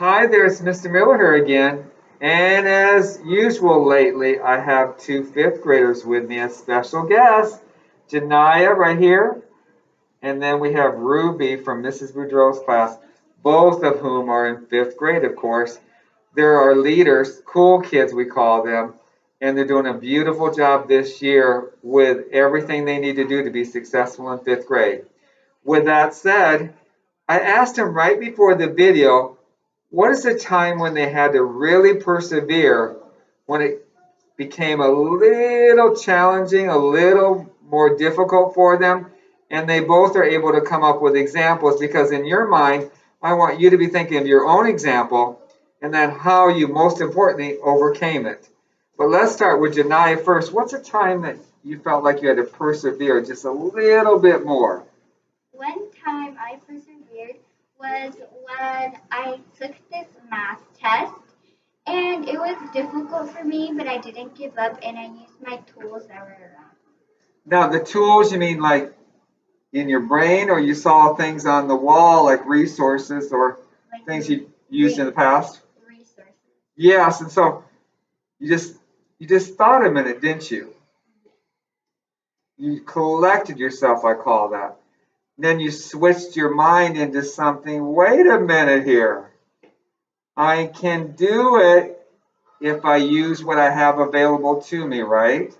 Hi there, it's Mr. Miller here again. And as usual lately, I have two fifth graders with me as special guests. Janiyah right here, and then we have Ruby from Mrs. Boudreau's class, both of whom are in fifth grade, of course. They're our leaders, cool kids we call them, and they're doing a beautiful job this year with everything they need to do to be successful in fifth grade. With that said, I asked them right before the video, what is the time when they had to really persevere when it became a little challenging, a little more difficult for them? And they both are able to come up with examples because in your mind, I want you to be thinking of your own example and then how you most importantly overcame it. But let's start with Janiyah first. What's a time that you felt like you had to persevere just a little bit more? One time I persevered was when I took this math test, and it was difficult for me, but I didn't give up and I used my tools that were around. Now, the tools, you mean like in your brain, or you saw things on the wall like resources or Like things you used in the past? resources. Yes, and so you just you just thought a minute, didn't you? You collected yourself, I call that. Then you switched your mind into something. Wait a minute here. I can do it if I use what I have available to me, right?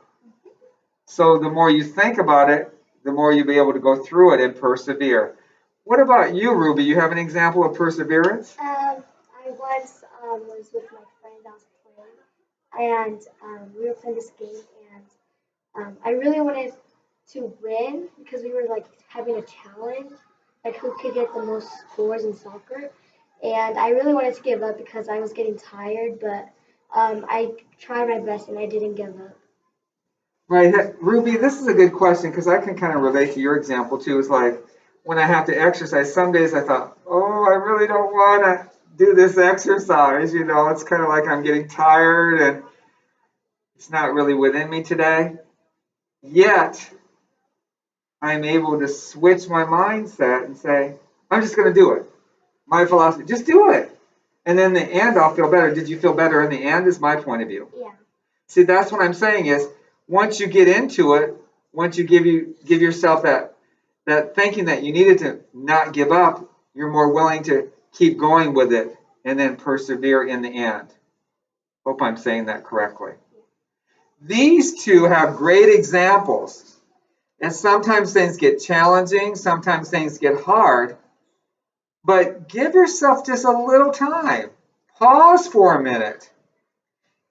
So the more you think about it, the more you'll be able to go through it and persevere. What about you, Ruby? You have an example of perseverance? I once was with my friend I was playing, and we were playing this game, and I really wanted to win because we were like having a challenge, like who could get the most scores in soccer, and I really wanted to give up because I was getting tired, but I tried my best and I didn't give up. Right, Ruby, this is a good question because I can kind of relate to your example too. It's like when I have to exercise, some days I thought, oh, I really don't want to do this exercise. It's kind of like I'm getting tired and it's not really within me today. Yet, I'm able to switch my mindset and say, I'm just going to do it. My philosophy, just do it. And in the end, I'll feel better. Did you feel better in the end? Is my point of view. Yeah. See, that's what I'm saying is once you get into it, once you give yourself that thinking that you needed to not give up, you're more willing to keep going with it and then persevere in the end. Hope I'm saying that correctly. These two have great examples. And sometimes things get challenging, sometimes things get hard, but give yourself just a little time. Pause for a minute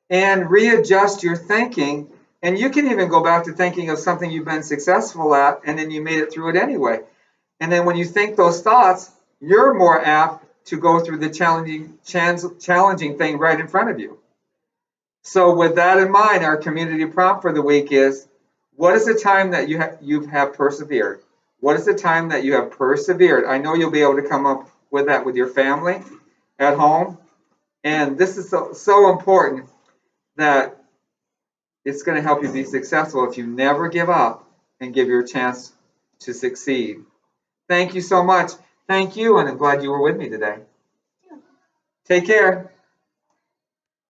and readjust your thinking. And you can even go back to thinking of something you've been successful at, and then you made it through it anyway. And then when you think those thoughts, you're more apt to go through the challenging thing right in front of you. So, with that in mind, our community prompt for the week is: what is the time that you have persevered? What is the time that you have persevered? I know you'll be able to come up with that with your family at home. And this is so important that it's going to help you be successful if you never give up and give your chance to succeed. Thank you so much. Thank you, and I'm glad you were with me today. Take care.